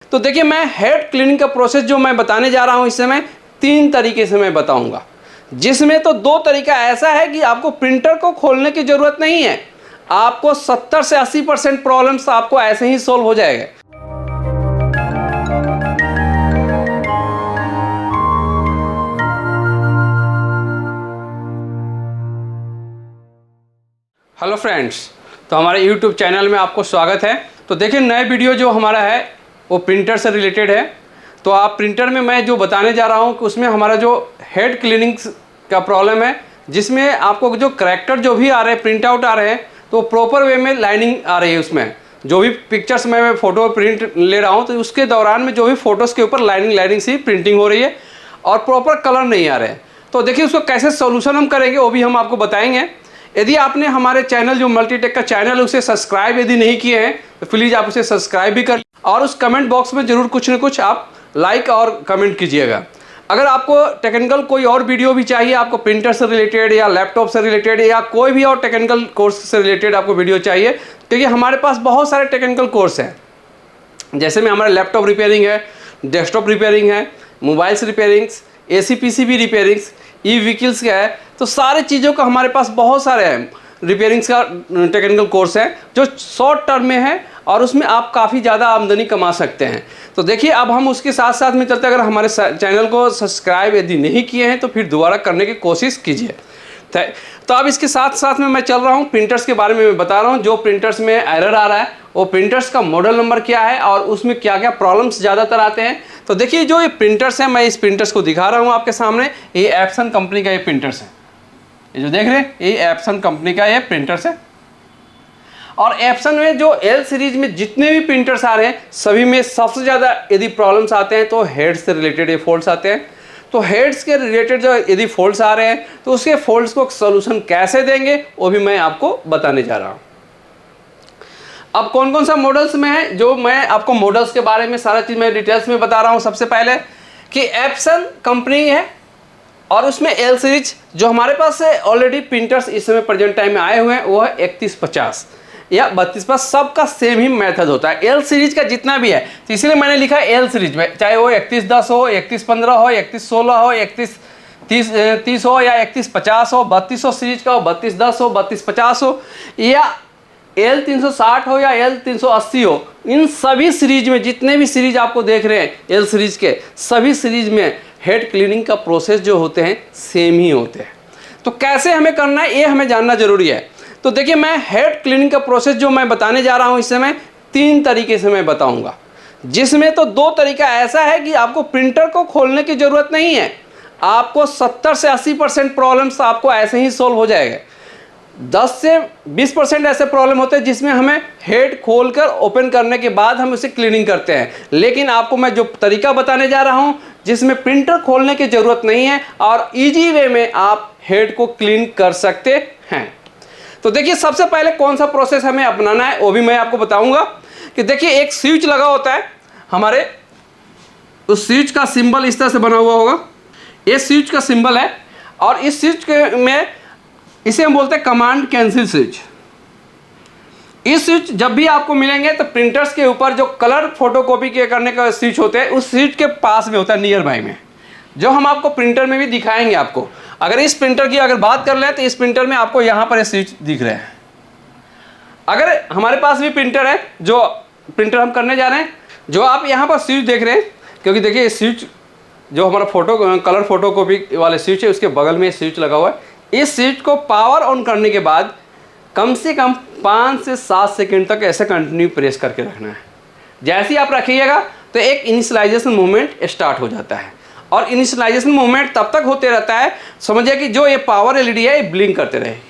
तो देखिए, मैं हेड क्लीनिंग का प्रोसेस जो मैं बताने जा रहा हूं इस समय 3 तरीके से मैं बताऊंगा, जिसमें तो 2 तरीका ऐसा है कि आपको प्रिंटर को खोलने की जरूरत नहीं है। आपको 70 से 80% प्रॉब्लम्स आपको ऐसे ही सॉल्व हो जाएगा। हेलो फ्रेंड्स, तो हमारे यूट्यूब चैनल में आपको स्वागत है। तो देखिए, नए वीडियो जो हमारा है वो प्रिंटर से रिलेटेड है। तो आप प्रिंटर में मैं जो बताने जा रहा हूँ कि उसमें हमारा जो हेड क्लीनिंग का प्रॉब्लम है, जिसमें आपको जो करैक्टर जो भी आ रहे हैं, प्रिंट आउट आ रहे हैं, तो प्रॉपर वे में लाइनिंग आ रही है। उसमें जो भी पिक्चर्स में मैं फ़ोटो प्रिंट ले रहा हूँ, तो उसके दौरान में जो भी फ़ोटोज़ के ऊपर लाइनिंग सी प्रिंटिंग हो रही है और प्रॉपर कलर नहीं आ रहे हैं। तो देखिए, उसको कैसे सोल्यूशन हम करेंगे वो भी हम आपको बताएंगे। यदि आपने हमारे चैनल जो मल्टीटेक का चैनल है उसे सब्सक्राइब यदि नहीं किए हैं तो प्लीज़ आप उसे सब्सक्राइब भी कर, और उस कमेंट बॉक्स में ज़रूर कुछ न कुछ आप लाइक और कमेंट कीजिएगा। अगर आपको टेक्निकल कोई और वीडियो भी चाहिए, आपको प्रिंटर से रिलेटेड या लैपटॉप से रिलेटेड या कोई भी और टेक्निकल कोर्स से रिलेटेड आपको वीडियो चाहिए, क्योंकि हमारे पास बहुत सारे टेक्निकल कोर्स हैं। जैसे में हमारा लैपटॉप रिपेयरिंग है, डेस्कटॉप रिपेयरिंग है, मोबाइल्स रिपेयरिंग्स, AC PCB रिपेयरिंग्स, ई-व्हीकल्स का है। तो सारी चीज़ों का हमारे पास बहुत सारे हैं रिपेयरिंग्स का टेक्निकल कोर्स है जो शॉर्ट टर्म में है और उसमें आप काफ़ी ज़्यादा आमदनी कमा सकते हैं। तो देखिए, अब हम उसके साथ साथ में चलते हैं। अगर हमारे चैनल को सब्सक्राइब यदि नहीं किए हैं तो फिर दोबारा करने की कोशिश कीजिए। तो अब इसके साथ साथ में मैं चल रहा हूँ, प्रिंटर्स के बारे में मैं बता रहा हूँ। जो प्रिंटर्स में एरर आ रहा है वो प्रिंटर्स का मॉडल नंबर क्या है और उसमें क्या क्या प्रॉब्लम्स ज़्यादातर आते हैं। तो देखिए, जो ये प्रिंटर्स हैं, मैं इस प्रिंटर्स को दिखा रहा हूँ आपके सामने। ये एप्सन कंपनी का ये प्रिंटर्स है। ये जो देख रहे हैं, ये एप्सन कंपनी का ये प्रिंटर्स है। और एप्सन में जो L सीरीज में जितने भी प्रिंटर्स आ रहे हैं, सभी में सबसे ज़्यादा यदि प्रॉब्लम्स आते हैं तो हेड से रिलेटेड ये फॉल्ट्स आते हैं। तो हेड्स के रिलेटेड जो यदि फॉल्ट्स आ रहे हैं तो उसके फॉल्ट्स को सोल्यूशन कैसे देंगे वो भी मैं आपको बताने जा रहा हूँ। अब कौन कौन सा मॉडल्स में है, जो मैं आपको मॉडल्स के बारे में सारा चीज़ मैं डिटेल्स में बता रहा हूँ। सबसे पहले कि एप्सन कंपनी है और उसमें L सीरीज जो हमारे पास से ऑलरेडी प्रिंटर्स इस समय प्रेजेंट टाइम में आए हुए हैं वो है 3150 या 3250। सबका सेम ही मेथड होता है L सीरीज का जितना भी है। तो इसलिए मैंने लिखा है L सीरीज में, चाहे वो 3110 हो, 3115 हो, 3116 हो, 3130 हो या 3150 हो, 3200 सीरीज का हो, 3210 हो, 3250 हो या L360 हो या L380 हो। इन सभी सीरीज में जितने भी सीरीज आपको देख रहे हैं L सीरीज के, सभी सीरीज में हेड क्लीनिंग का प्रोसेस जो होते हैं सेम ही होते हैं। तो कैसे हमें करना है ये हमें जानना जरूरी है। तो देखिए, मैं हेड क्लीनिंग का प्रोसेस जो मैं बताने जा रहा हूँ इस समय 3 तरीके से मैं बताऊंगा, जिसमें तो 2 तरीका ऐसा है कि आपको प्रिंटर को खोलने की ज़रूरत नहीं है। आपको 70 से 80% प्रॉब्लम्स आपको ऐसे ही सॉल्व हो जाएगा। 10 से 20% ऐसे प्रॉब्लम होते हैं जिसमें हमें हेड खोलकर ओपन करने के बाद हम उसे क्लीनिंग करते हैं। लेकिन आपको मैं जो तरीका बताने जा रहा हूं जिसमें प्रिंटर खोलने की ज़रूरत नहीं है और इजी वे में आप हेड को क्लीन कर सकते हैं। तो देखिए, सबसे पहले कौन सा प्रोसेस हमें अपनाना है वो भी मैं आपको बताऊंगा। कि देखिए, एक स्विच लगा होता है हमारे, उस स्विच का सिंबल इस तरह से बना हुआ होगा। ये स्विच का सिंबल है और इस स्विच में इसे हम बोलते हैं कमांड कैंसिल स्विच। इस स्विच जब भी आपको मिलेंगे तो प्रिंटर्स के ऊपर जो कलर फोटोकॉपी के करने का स्विच होते हैं उस स्विच के पास में होता है, नियर बाय में, जो हम आपको प्रिंटर में भी दिखाएंगे आपको। अगर इस प्रिंटर की अगर बात कर लें तो इस प्रिंटर में आपको यहाँ पर स्विच दिख रहे हैं। अगर हमारे पास भी प्रिंटर है, जो प्रिंटर हम करने जा रहे हैं, जो आप यहाँ पर स्विच देख रहे हैं, क्योंकि देखिए स्विच जो हमारा कलर फोटोकॉपी वाले स्विच है उसके बगल में स्विच लगा हुआ है। इस स्विच को पावर ऑन करने के बाद कम से कम 5 से 7 सेकंड तक ऐसे कंटिन्यू प्रेस करके रखना है। जैसे ही आप रखिएगा तो एक इनिशियलाइजेशन मूवमेंट स्टार्ट हो जाता है और इनिशियलाइजेशन मूवमेंट तब तक होते रहता है, समझिए कि जो ये पावर LED है ये ब्लिंक करते रहेगी।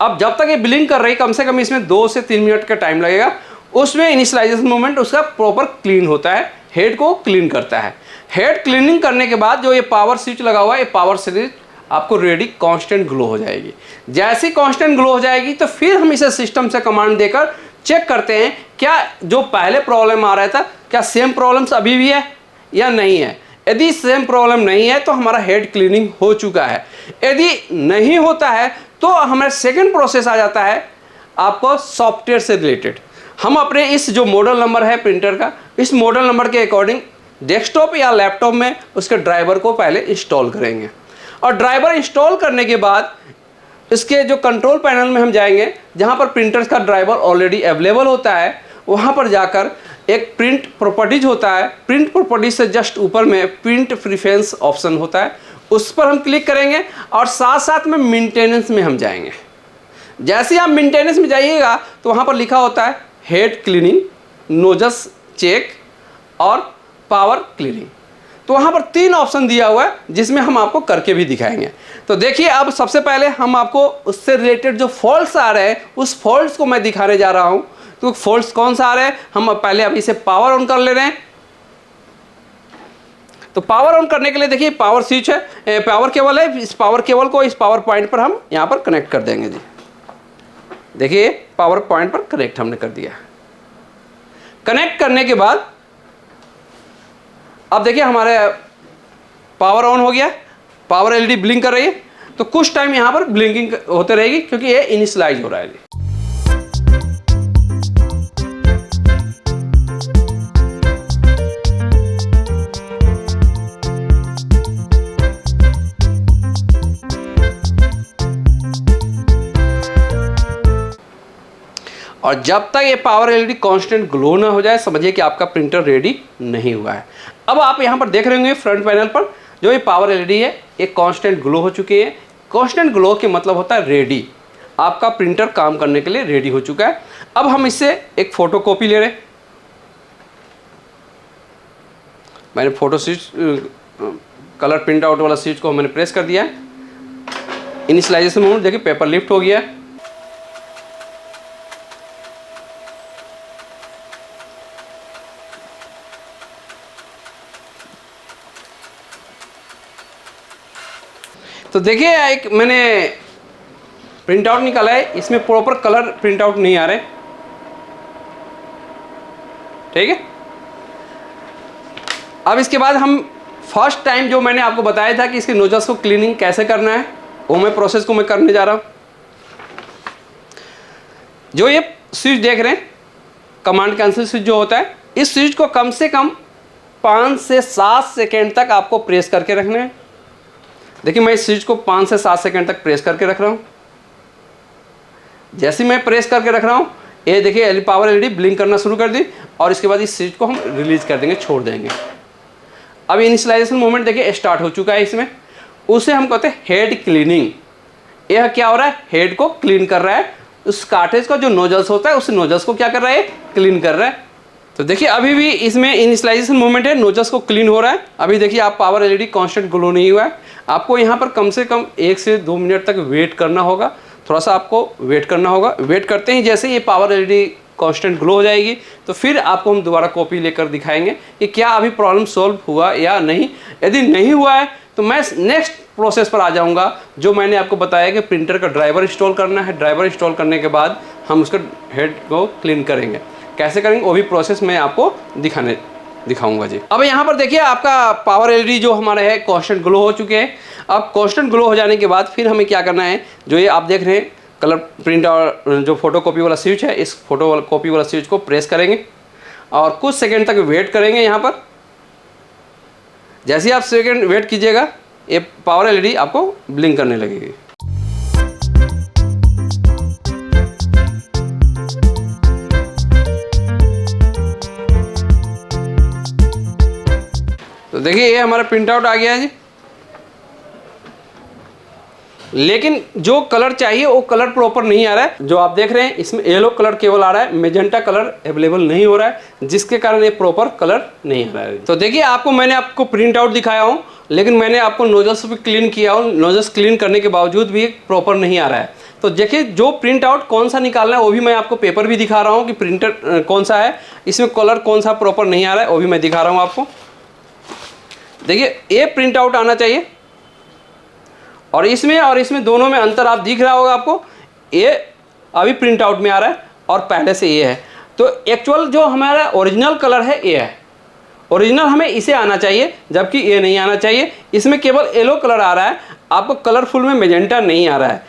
अब जब तक ये ब्लिंक कर रही, कम से कम इसमें 2 से 3 मिनट का टाइम लगेगा। उसमें इनिशियलाइजेशन मूवमेंट उसका प्रॉपर क्लीन होता है, हेड को क्लीन करता है। हेड क्लीनिंग करने के बाद जो ये पावर स्विच लगा हुआ है, ये पावर स्विच आपको रेडी कांस्टेंट ग्लो हो जाएगी। जैसी कांस्टेंट ग्लो हो जाएगी तो फिर हम इसे सिस्टम से कमांड देकर चेक करते हैं क्या जो पहले प्रॉब्लम आ रहा था क्या सेम प्रॉब्लम्स अभी भी है या नहीं है। यदि सेम प्रॉब्लम नहीं है तो हमारा हेड क्लीनिंग हो चुका है। यदि नहीं होता है तो हमारा सेकंड प्रोसेस आ जाता है आपको सॉफ्टवेयर से रिलेटेड। हम अपने इस जो मॉडल नंबर है प्रिंटर का, इस मॉडल नंबर के अकॉर्डिंग डेस्कटॉप या लैपटॉप में उसके ड्राइवर को पहले इंस्टॉल करेंगे। और ड्राइवर इंस्टॉल करने के बाद इसके जो कंट्रोल पैनल में हम जाएंगे, जहाँ पर प्रिंटर्स का ड्राइवर ऑलरेडी अवेलेबल होता है, वहाँ पर जाकर एक प्रिंट प्रॉपर्टीज होता है। प्रिंट प्रॉपर्टीज से जस्ट ऊपर में प्रिंट प्रेफरेंस ऑप्शन होता है, उस पर हम क्लिक करेंगे और साथ साथ में मेंटेनेंस में हम जाएंगे। जैसे ही आप मेंटेनेंस में जाइएगा तो वहाँ पर लिखा होता है हेड क्लीनिंग, नोजस चेक और पावर क्लीनिंग। तो वहाँ पर 3 ऑप्शन दिया हुआ है जिसमें हम आपको करके भी दिखाएंगे। तो देखिए, अब सबसे पहले हम आपको उससे रिलेटेड जो फॉल्ट्स आ रहे हैं उस फॉल्ट्स को मैं दिखाने जा रहा हूँ। तो फॉल्ट्स कौन सा आ रहा है, हम पहले अब इसे पावर ऑन कर ले रहे हैं। तो पावर ऑन करने के लिए देखिए पावर स्विच है, पावर केबल है। इस पावर केबल को इस पावर पॉइंट पर हम यहाँ पर कनेक्ट कर देंगे जी। देखिए पावर पॉइंट पर कनेक्ट हमने कर दिया। कनेक्ट करने के बाद अब देखिए हमारे पावर ऑन हो गया, पावर एलईडी ब्लिंक कर रही है। तो कुछ टाइम यहाँ पर ब्लिंकिंग होते रहेगी क्योंकि ये इनिशियलाइज हो रहा है। और जब तक ये पावर एलईडी कांस्टेंट ग्लो ना हो जाए, समझिए कि आपका प्रिंटर रेडी नहीं हुआ है। अब आप यहाँ पर देख रहे होंगे फ्रंट पैनल पर जो ये पावर एलईडी है ये कांस्टेंट ग्लो हो चुकी है। कांस्टेंट ग्लो के मतलब होता है रेडी, आपका प्रिंटर काम करने के लिए रेडी हो चुका है। अब हम इससे एक फोटो कॉपी ले रहे हैं। मैंने photo switch colour print out वाला स्विच को मैंने प्रेस कर दिया है। इनिशियलाइजेशन मोड देखिए पेपर लिफ्ट हो गया है। तो देखिए एक मैंने प्रिंट आउट निकाला है, इसमें प्रॉपर कलर प्रिंट आउट नहीं आ रहे, ठीक है। अब इसके बाद हम फर्स्ट टाइम जो मैंने आपको बताया था कि इसके नोजल्स को क्लीनिंग कैसे करना है, वो मैं प्रोसेस को मैं करने जा रहा हूं। जो ये स्विच देख रहे हैं कमांड कैंसिल स्विच जो होता है, इस स्विच को कम से कम 5 से 7 सेकेंड तक आपको प्रेस करके रखना है। देखिए मैं इस स्विच को 5 से 7 सेकंड तक प्रेस करके रख रहा हूँ। जैसे मैं प्रेस करके रख रहा हूँ ये देखिए पावर एलईडी ब्लिंक करना शुरू कर दी और इसके बाद इस स्विच को हम रिलीज कर देंगे, छोड़ देंगे। अब इनिशियलाइजेशन मोमेंट देखिए स्टार्ट हो चुका है इसमें, उसे हम कहते हैं हेड क्लीनिंग। यह क्या हो रहा है, हेड को क्लीन कर रहा है। उस कार्टेज का जो नोजल्स होता है उस नोजल्स को क्या कर रहा है, क्लीन कर रहा है। तो देखिए अभी भी इसमें इनिशियलाइजेशन मोमेंट है, नोजल्स को क्लीन हो रहा है। अभी देखिए आप पावर एलईडी कांस्टेंट ग्लो नहीं हुआ है। आपको यहाँ पर कम से कम 1 से 2 मिनट तक वेट करना होगा, थोड़ा सा आपको वेट करना होगा। वेट करते ही जैसे ये पावर एलईडी कांस्टेंट ग्लो हो जाएगी तो फिर आपको हम दोबारा कॉपी लेकर दिखाएंगे कि क्या अभी प्रॉब्लम सॉल्व हुआ या नहीं। यदि नहीं हुआ है तो मैं नेक्स्ट प्रोसेस पर आ जाऊंगा, जो मैंने आपको बताया कि प्रिंटर का ड्राइवर इंस्टॉल करना है। ड्राइवर इंस्टॉल करने के बाद हम उसका हेड को क्लीन करेंगे। कैसे करेंगे वो भी प्रोसेस मैं आपको दिखाऊंगा जी। अब यहाँ पर देखिए आपका पावर एलईडी जो हमारा है कांस्टेंट ग्लो हो चुके हैं। अब कांस्टेंट ग्लो हो जाने के बाद फिर हमें क्या करना है, जो ये आप देख रहे हैं कलर प्रिंट और जो फोटो कॉपी वाला स्विच है, इस फोटो कॉपी वाला स्विच को प्रेस करेंगे और कुछ सेकंड तक वेट करेंगे। यहाँ पर जैसे ही आप सेकंड वेट कीजिएगा ये पावर एलईडी आपको ब्लिंक करने लगेगी। तो देखिए ये हमारा प्रिंट आउट आ गया है जी। लेकिन जो कलर चाहिए वो कलर प्रॉपर नहीं आ रहा है। जो आप देख रहे हैं इसमें येलो कलर केवल आ रहा है, मेजेंटा कलर अवेलेबल नहीं हो रहा है, जिसके कारण ये प्रॉपर कलर नहीं आ रहा है। तो देखिए मैंने आपको प्रिंट आउट दिखाया हूँ, लेकिन मैंने आपको नोजल्स भी क्लीन किया हूँ। नोजल्स क्लीन करने के बावजूद भी प्रॉपर नहीं आ रहा है। तो देखिए जो प्रिंट आउट कौन सा निकालना है वो भी मैं आपको पेपर भी दिखा रहा हूँ कि प्रिंटर कौन सा है, इसमें कलर कौन सा प्रॉपर नहीं आ रहा है वो भी मैं दिखा रहा हूँ आपको। देखिए ये प्रिंट आउट आना चाहिए और इसमें दोनों में अंतर आप दिख रहा होगा आपको। ये अभी प्रिंट आउट में आ रहा है और पहले से ये है। तो एक्चुअल जो हमारा ओरिजिनल कलर है ये है, ओरिजिनल हमें इसे आना चाहिए, जबकि ये नहीं आना चाहिए। इसमें केवल येलो कलर आ रहा है, आपको कलरफुल में मेजेंटा नहीं आ रहा है।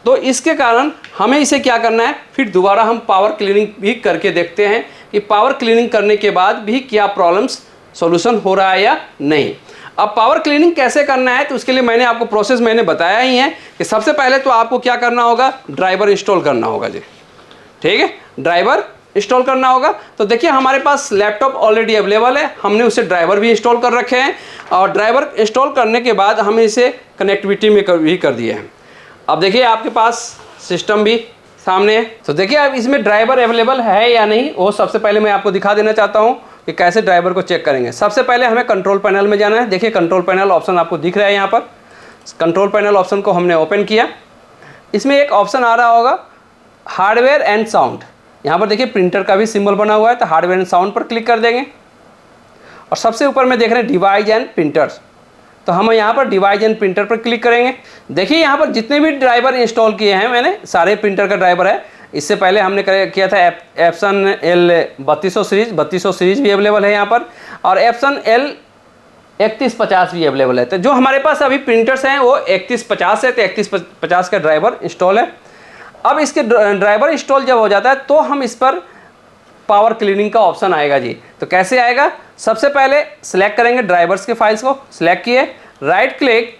तो इसके कारण हमें इसे क्या करना है, फिर दोबारा हम पावर क्लीनिंग भी करके देखते हैं कि पावर क्लीनिंग करने के बाद भी क्या प्रॉब्लम्स सॉल्यूशन हो रहा है या नहीं। अब पावर क्लीनिंग कैसे करना है, तो उसके लिए मैंने आपको प्रोसेस मैंने बताया ही है कि सबसे पहले तो आपको क्या करना होगा, ड्राइवर इंस्टॉल करना होगा जी। ठीक है, ड्राइवर इंस्टॉल करना होगा। तो देखिए हमारे पास लैपटॉप ऑलरेडी अवेलेबल है, हमने उसे ड्राइवर भी इंस्टॉल कर रखे हैं और ड्राइवर इंस्टॉल करने के बाद हम इसे कनेक्टिविटी में भी कर दिए हैं। अब देखिए आपके पास सिस्टम भी सामने है, तो देखिए अब इसमें ड्राइवर अवेलेबल है या नहीं वो सबसे पहले मैं आपको दिखा देना चाहता हूँ कि कैसे ड्राइवर को चेक करेंगे। सबसे पहले हमें कंट्रोल पैनल में जाना है। देखिए कंट्रोल पैनल ऑप्शन आपको दिख रहा है यहाँ पर। कंट्रोल पैनल ऑप्शन को हमने ओपन किया, इसमें एक ऑप्शन आ रहा होगा हार्डवेयर एंड साउंड। यहाँ पर देखिए प्रिंटर का भी सिंबल बना हुआ है, तो हार्डवेयर एंड साउंड पर क्लिक कर देंगे और सबसे ऊपर में देख रहे हैं डिवाइस एंड प्रिंटर्स, तो हम यहाँ पर डिवाइस एंड प्रिंटर पर क्लिक करेंगे। देखिए यहाँ पर जितने भी ड्राइवर इंस्टॉल किए हैं मैंने, सारे प्रिंटर का ड्राइवर है। इससे पहले हमने किया था एप्सन L3200 सीरीज भी अवेलेबल है यहाँ पर, और एप्सन L3150 भी अवेलेबल है। तो जो हमारे पास अभी प्रिंटर्स हैं वो 3150 है, तो 3150 का ड्राइवर इंस्टॉल है। अब इसके ड्राइवर इंस्टॉल जब हो जाता है तो हम इस पर पावर क्लीनिंग का ऑप्शन आएगा जी। तो कैसे आएगा, सबसे पहले सिलेक्ट करेंगे ड्राइवर्स के फाइल्स को, सिलेक्ट किए, राइट क्लिक,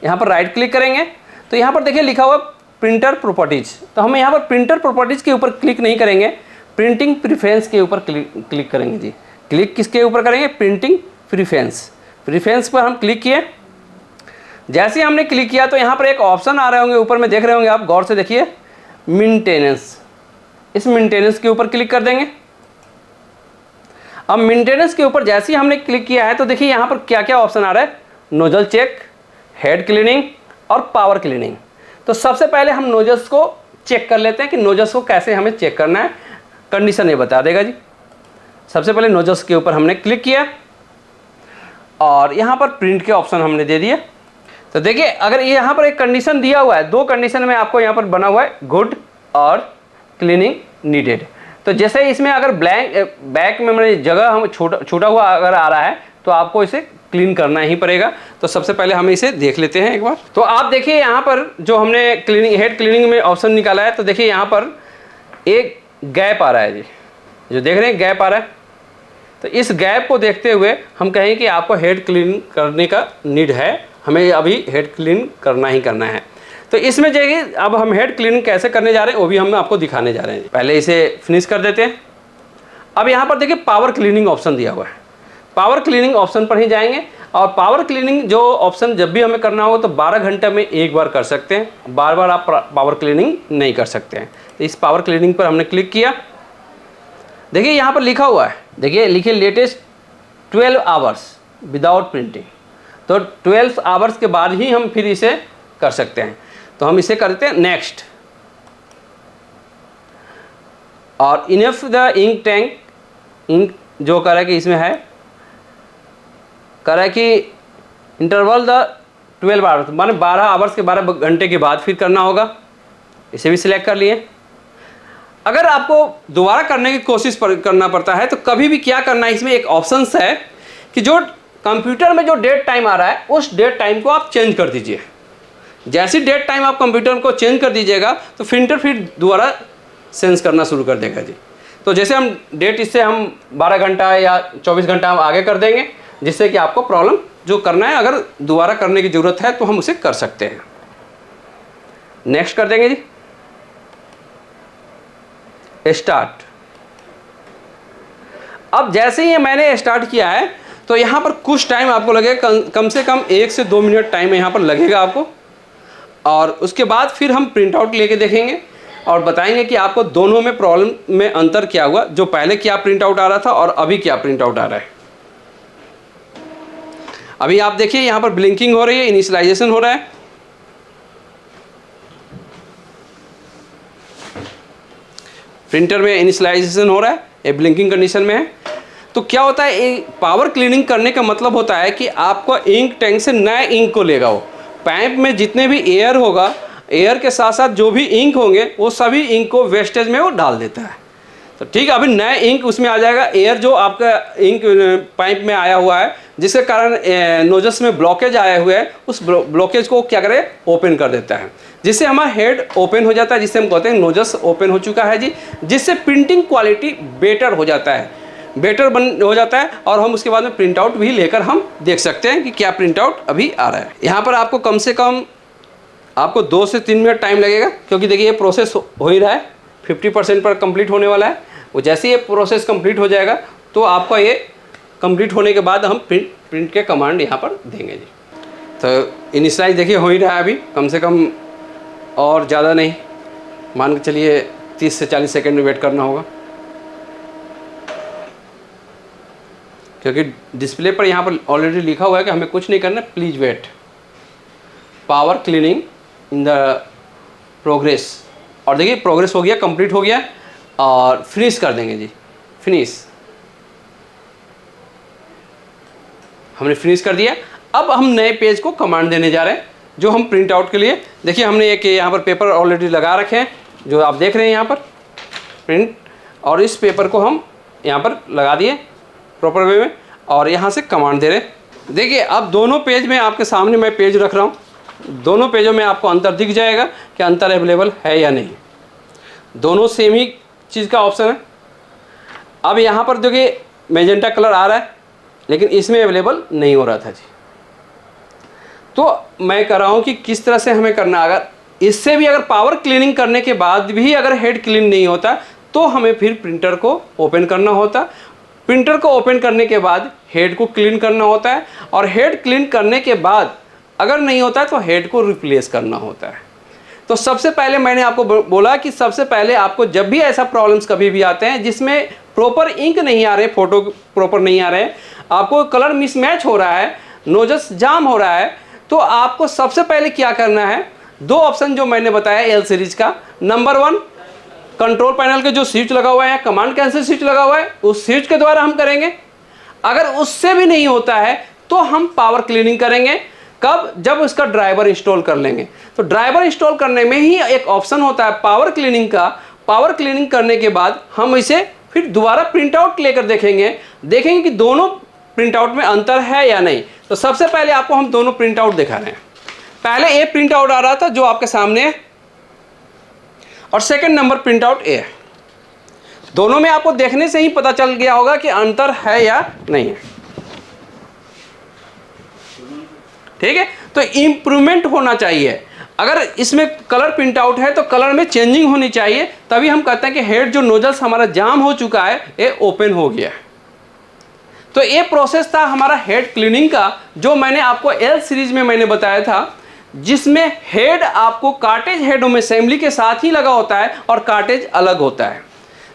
यहाँ पर राइट क्लिक करेंगे तो यहाँ पर देखिए लिखा हुआ प्रिंटर प्रॉपर्टीज। तो हम यहाँ पर प्रिंटर प्रॉपर्टीज के ऊपर क्लिक नहीं करेंगे, प्रिंटिंग प्रीफरेंस के ऊपर क्लिक करेंगे जी। क्लिक किसके ऊपर करेंगे, प्रिंटिंग प्रीफरेंस पर हम क्लिक किए। जैसे ही हमने क्लिक किया तो यहाँ पर एक ऑप्शन आ रहे होंगे ऊपर में, देख रहे होंगे आप, गौर से देखिए, मेंटेनेंस। इस मेंटेनेंस के ऊपर क्लिक कर देंगे। अब मेंटेनेंस के ऊपर जैसे ही हमने क्लिक किया है तो देखिए यहाँ पर क्या क्या ऑप्शन आ रहा है, नोजल चेक, हेड क्लीनिंग और पावर क्लीनिंग। तो सबसे पहले हम नोजल्स को चेक कर लेते हैं कि नोजल्स को कैसे हमें चेक करना है, कंडीशन ये बता देगा जी। सबसे पहले नोजल्स के ऊपर हमने क्लिक किया और यहाँ पर प्रिंट के ऑप्शन हमने दे दिए। तो देखिए अगर यहाँ पर एक कंडीशन दिया हुआ है, दो कंडीशन में आपको यहाँ पर बना हुआ है, गुड और क्लीनिंग नीडेड। तो जैसे इसमें अगर ब्लैंक बैक में मैंने जगह हम छूटा हुआ अगर आ रहा है तो आपको इसे क्लीन करना ही पड़ेगा। तो सबसे पहले हम इसे देख लेते हैं एक बार। तो आप देखिए यहाँ पर जो हमने क्लीनिंग हेड क्लीनिंग में ऑप्शन निकाला है, तो देखिए यहाँ पर एक गैप आ रहा है जी, जो देख रहे हैं गैप आ रहा है। तो इस गैप को देखते हुए हम कहें कि आपको हेड क्लीन करने का नीड है, हमें अभी हेड क्लीन करना ही करना है। तो इसमें देखिए अब हम हेड क्लीनिंग कैसे करने जा रहे हैं वो भी हम आपको दिखाने जा रहे हैं। पहले इसे फिनिश कर देते हैं। अब यहाँ पर देखिए पावर क्लीनिंग ऑप्शन दिया हुआ है, पावर क्लीनिंग ऑप्शन पर ही जाएंगे और पावर क्लीनिंग जो ऑप्शन जब भी हमें करना हो तो 12 घंटे में एक बार कर सकते हैं, बार बार आप पावर क्लीनिंग नहीं कर सकते हैं। तो इस पावर क्लीनिंग पर हमने क्लिक किया। देखिए यहाँ पर लिखा हुआ है, देखिए लिखिए लेटेस्ट 12 आवर्स विदाउट प्रिंटिंग। तो 12 आवर्स के बाद ही हम फिर इसे कर सकते हैं। तो हम इसे करते हैं नेक्स्ट। और इनफ द इंक टैंक, इंक जो कह रहा है कि इसमें है, कह रहा है कि इंटरवल द 12 आवर्स, माने 12 आवर्स के 12 घंटे के बाद फिर करना होगा। इसे भी सिलेक्ट कर लिए। अगर आपको दोबारा करने की कोशिश करना पड़ता है तो कभी भी क्या करना है, इसमें एक ऑप्शन है कि जो कंप्यूटर में जो डेट टाइम आ रहा है उस डेट टाइम को आप चेंज कर दीजिए। जैसी डेट टाइम आप कंप्यूटर को चेंज कर दीजिएगा तो प्रिंटर फिर दोबारा सेंस करना शुरू कर देगा जी। तो जैसे हम डेट इससे हम 12 घंटा या 24 घंटा हम आगे कर देंगे, जिससे कि आपको प्रॉब्लम जो करना है अगर दोबारा करने की ज़रूरत है तो हम उसे कर सकते हैं। नेक्स्ट कर देंगे जी, स्टार्ट। अब जैसे ही मैंने स्टार्ट किया है तो यहाँ पर कुछ टाइम आपको लगेगा, कम से कम 1 से 2 मिनट टाइम यहाँ पर लगेगा आपको। और उसके बाद फिर हम प्रिंट आउट लेके देखेंगे और बताएंगे कि आपको दोनों में प्रॉब्लम में अंतर क्या हुआ, जो पहले क्या प्रिंट आउट आ रहा था और अभी क्या प्रिंट आउट आ रहा है। अभी आप देखिए यहाँ पर ब्लिंकिंग हो रही है, इनिशियलाइजेशन हो रहा है। प्रिंटर में इनिशियलाइजेशन हो रहा है, ये ब्लिंकिंग कंडीशन में है। तो क्या होता है, पावर क्लीनिंग करने का मतलब होता है कि आपको इंक टैंक से नए इंक को लेगा। वो पाइप में जितने भी एयर होगा, एयर के साथ साथ जो भी इंक होंगे वो सभी इंक को वेस्टेज में वो डाल देता है। तो ठीक है, अभी नया इंक उसमें आ जाएगा। एयर जो आपका इंक पाइप में आया हुआ है, जिसके कारण नोजस में ब्लॉकेज आए हुए है, उस ब्लॉकेज को क्या करे, ओपन कर देता है, जिससे हमारा हेड ओपन हो जाता है, जिससे हम कहते हैं नोजस ओपन हो चुका है जी, जिससे प्रिंटिंग क्वालिटी बेटर हो जाता है, बेटर हो जाता है। और हम उसके बाद में प्रिंट आउट भी लेकर हम देख सकते हैं कि क्या प्रिंट आउट अभी आ रहा है। यहाँ पर आपको कम से कम आपको 2 से 3 मिनट टाइम लगेगा, क्योंकि देखिए ये प्रोसेस हो ही रहा है, 50% पर कंप्लीट होने वाला है। वो जैसे ही ये प्रोसेस कंप्लीट हो जाएगा तो आपका ये कंप्लीट होने के बाद हम प्रिंट के कमांड यहाँ पर देंगे जी। तो इनिशियलाइज देखिए हो ही रहा है अभी, कम से कम और ज़्यादा नहीं, मान के चलिए 30 से 40 सेकेंड में वेट करना होगा, क्योंकि डिस्प्ले पर यहाँ पर ऑलरेडी लिखा हुआ है कि हमें कुछ नहीं करना, please wait, power cleaning in the progress. और देखिए प्रोग्रेस हो गया, कंप्लीट हो गया, और फिनिश कर देंगे जी, फिनिश, हमने फिनिश कर दिया। अब हम नए पेज को कमांड देने जा रहे हैं, जो हम प्रिंट आउट के लिए, देखिए हमने एक यहाँ पर पेपर ऑलरेडी लगा रखे हैं, जो आप देख रहे हैं यहाँ पर प्रिंट, और इस पेपर को हम यहाँ पर लगा दिए प्रॉपर वे में, और यहाँ से कमांड दे रहे हैं। देखिए अब दोनों पेज में आपके सामने मैं पेज रख रहा हूँ, दोनों पेजों में आपको अंतर दिख जाएगा कि अंतर अवेलेबल है या नहीं, दोनों सेम ही चीज़ का ऑप्शन है। अब यहाँ पर देखिए मैजेंटा कलर आ रहा है, लेकिन इसमें अवेलेबल नहीं हो रहा था जी। तो मैं कह रहा हूँ कि किस तरह से हमें करना, अगर इससे भी अगर पावर क्लीनिंग करने के बाद भी अगर हेड क्लीन नहीं होता तो हमें फिर प्रिंटर को ओपन करना होता, प्रिंटर को ओपन करने के बाद हेड को क्लीन करना होता है, और हेड क्लीन करने के बाद अगर नहीं होता है तो हेड को रिप्लेस करना होता है। तो सबसे पहले मैंने आपको बोला कि सबसे पहले आपको जब भी ऐसा प्रॉब्लम्स कभी भी आते हैं जिसमें प्रॉपर इंक नहीं आ रहे, फोटो प्रॉपर नहीं आ रहे, आपको कलर मिसमैच हो रहा है, नोजस जाम हो रहा है, तो आपको सबसे पहले क्या करना है, 2 ऑप्शन जो मैंने बताया एल सीरीज का। नंबर 1, कंट्रोल पैनल के जो स्विच लगा हुआ है, कमांड कैंसिल स्विच लगा हुआ है, उस स्विच के द्वारा हम करेंगे। अगर उससे भी नहीं होता है तो हम पावर क्लीनिंग करेंगे। कब? जब उसका ड्राइवर इंस्टॉल कर लेंगे। तो ड्राइवर इंस्टॉल करने में ही एक ऑप्शन होता है पावर क्लीनिंग का। पावर क्लीनिंग करने के बाद हम इसे फिर दोबारा प्रिंट आउट लेकर देखेंगे कि दोनों प्रिंट आउट में अंतर है या नहीं। तो सबसे पहले आपको हम दोनों प्रिंट आउट दिखा रहे हैं। पहले ए प्रिंट आउट आ रहा था जो आपके सामने है, और सेकंड नंबर प्रिंट आउट ए है। दोनों में आपको देखने से ही पता चल गया होगा कि अंतर है या नहीं है। ठीक है, तो इंप्रूवमेंट होना चाहिए। अगर इसमें कलर प्रिंट आउट है तो कलर में चेंजिंग होनी चाहिए, तभी हम कहते हैं कि हेड जो नोजल्स हमारा जाम हो चुका है ये ओपन हो गया है। तो ये प्रोसेस था हमारा हेड क्लीनिंग का, जो मैंने आपको एल सीरीज में मैंने बताया था, जिसमें हेड आपको कार्टेज हेड में असेंबली के साथ ही लगा होता है और कार्टेज अलग होता है।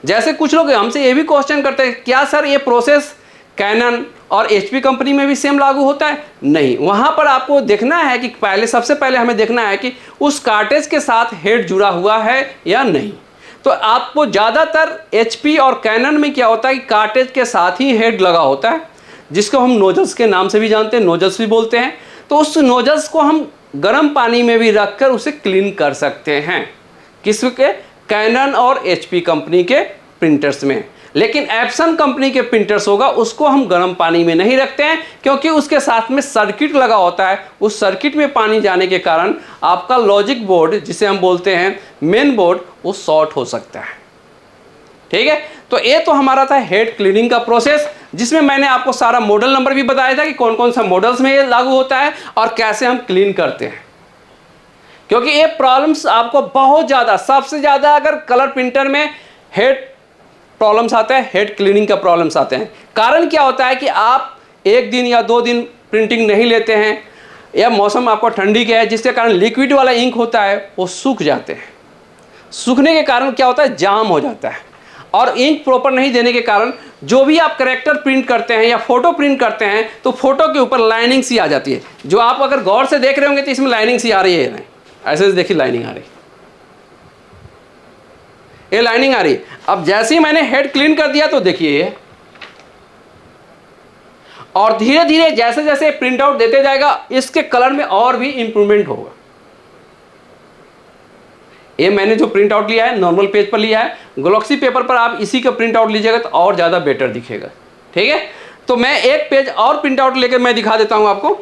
जैसे कुछ लोग हमसे ये भी क्वेश्चन करते हैं, क्या सर ये प्रोसेस कैनन और एचपी कंपनी में भी सेम लागू होता है? नहीं, वहाँ पर आपको देखना है कि सबसे पहले हमें देखना है कि उस कार्टेज के साथ हेड जुड़ा हुआ है या नहीं। तो आपको ज़्यादातर एचपी और कैनन में क्या होता है कि कार्टेज के साथ ही हेड लगा होता है, जिसको हम नोजल्स के नाम से भी जानते हैं, नोजल्स भी बोलते हैं। तो उस नोजल्स को हम गर्म पानी में भी रखकर उसे क्लीन कर सकते हैं, किसके? कैनन और एचपी कंपनी के प्रिंटर्स में। लेकिन एप्सन कंपनी के प्रिंटर्स होगा उसको हम गर्म पानी में नहीं रखते हैं, क्योंकि उसके साथ में सर्किट लगा होता है। उस सर्किट में पानी जाने के कारण आपका लॉजिक बोर्ड, जिसे हम बोलते हैं मेन बोर्ड, वो शॉर्ट हो सकता है। ठीक है, तो ये तो हमारा था हेड क्लीनिंग का प्रोसेस, जिसमें मैंने आपको सारा मॉडल नंबर भी बताया था कि कौन कौन सा मॉडल्स में ये लागू होता है और कैसे हम क्लीन करते हैं। क्योंकि ये प्रॉब्लम्स आपको बहुत ज़्यादा, सबसे ज़्यादा अगर कलर प्रिंटर में हेड प्रॉब्लम्स आते हैं, हेड क्लीनिंग का प्रॉब्लम्स आते हैं। कारण क्या होता है कि आप 1 दिन या 2 दिन प्रिंटिंग नहीं लेते हैं, या मौसम आपको ठंडी का है, जिसके कारण लिक्विड वाला इंक होता है वो सूख जाते हैं। सूखने के कारण क्या होता है? जाम हो जाता है। और इंक प्रॉपर नहीं देने के कारण जो भी आप करेक्टर प्रिंट करते हैं या फोटो प्रिंट करते हैं तो फोटो के ऊपर लाइनिंग सी आ जाती है। जो आप अगर गौर से देख रहे होंगे तो इसमें लाइनिंग सी आ रही है, ऐसे देखिए लाइनिंग आ रही है, ये लाइनिंग आ रही है। अब जैसे ही मैंने हेड क्लीन कर दिया तो देखिए ये, और धीरे धीरे जैसे जैसे प्रिंट आउट देते जाएगा इसके कलर में और भी इंप्रूवमेंट होगा। ये मैंने जो प्रिंट आउट लिया है नॉर्मल पेज पर लिया है, ग्लॉक्सी पेपर पर आप इसी का प्रिंट आउट लीजिएगा तो और ज़्यादा बेटर दिखेगा। ठीक है, तो मैं एक पेज और प्रिंट आउट लेकर मैं दिखा देता हूँ आपको।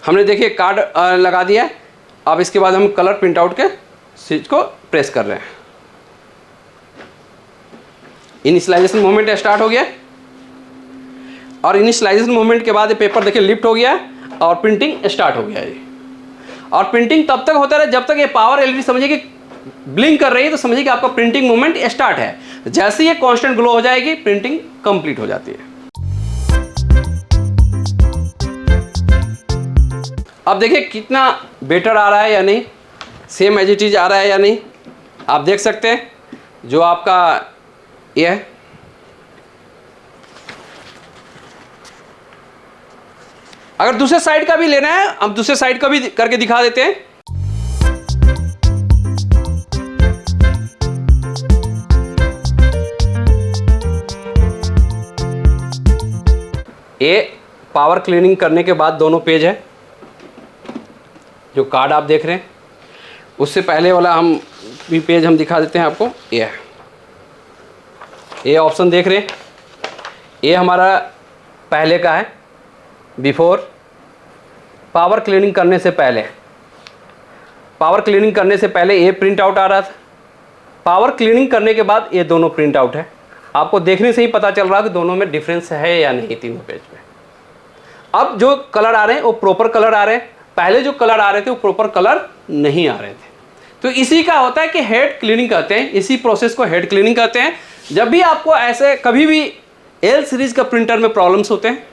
हमने देखिए कार्ड लगा दिया है। अब इसके बाद हम कलर प्रिंट आउट के स्विच को प्रेस कर रहे हैं। इनिशियलाइजेशन मूवमेंट स्टार्ट हो गया और इनिशियलाइजेशन मूवमेंट के बाद ये पेपर देखिए लिफ्ट हो गया और प्रिंटिंग स्टार्ट हो गया है। और प्रिंटिंग तब तक होता है जब तक ये पावर एलईडी समझिए कि ब्लिंक कर रही है, तो समझिए कि आपका प्रिंटिंग मूवमेंट स्टार्ट है। जैसे ही ये कांस्टेंट ग्लो हो जाएगी प्रिंटिंग कंप्लीट हो जाती है। अब देखिए कितना बेटर आ रहा है या नहीं, सेम एज इट इज आ रहा है या नहीं, आप देख सकते हैं। जो आपका ये है, अगर दूसरे साइड का भी लेना है हम दूसरे साइड का भी करके दिखा देते हैं। ये पावर क्लीनिंग करने के बाद दोनों पेज है। जो कार्ड आप देख रहे हैं उससे पहले वाला हम भी पेज हम दिखा देते हैं आपको। ये ऑप्शन देख रहे हैं, ये हमारा पहले का है, बिफोर पावर क्लीनिंग करने से पहले। पावर क्लीनिंग करने से पहले ये प्रिंट आउट आ रहा था, पावर क्लीनिंग करने के बाद ये दोनों प्रिंट आउट है। आपको देखने से ही पता चल रहा है कि दोनों में डिफरेंस है या नहीं तीनों पेज में। अब जो कलर आ रहे हैं वो प्रॉपर कलर आ रहे हैं, पहले जो कलर आ रहे थे वो प्रॉपर कलर नहीं आ रहे थे। तो इसी का होता है कि हेड क्लीनिंग कहते हैं, इसी प्रोसेस को हेड क्लीनिंग कहते हैं। जब भी आपको ऐसे कभी भी एल सीरीज का प्रिंटर में प्रॉब्लम्स होते हैं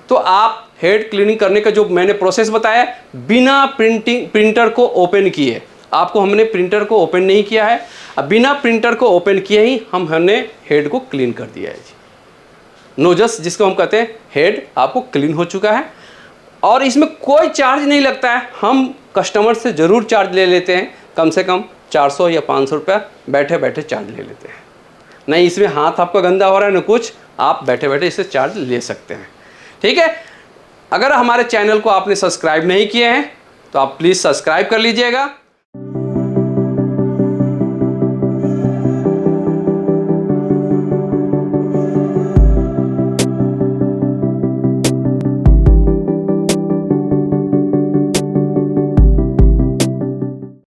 तो आप हेड क्लीनिंग करने का जो मैंने प्रोसेस बताया, बिना प्रिंटर को ओपन किए, आपको हमने प्रिंटर को ओपन नहीं किया है, अब बिना प्रिंटर को ओपन किए ही हमने हेड को क्लीन कर दिया है जी। नोजस जिसको हम कहते हैं, हेड आपको क्लीन हो चुका है और इसमें कोई चार्ज नहीं लगता है। हम कस्टमर से ज़रूर चार्ज ले लेते हैं, कम से कम 400 या 500 रुपया बैठे बैठे चार्ज ले लेते हैं। नहीं इसमें हाथ आपका गंदा हो रहा है ना कुछ, आप बैठे बैठे इससे चार्ज ले सकते हैं। ठीक है, अगर हमारे चैनल को आपने सब्सक्राइब नहीं किए हैं तो आप प्लीज़ सब्सक्राइब कर लीजिएगा।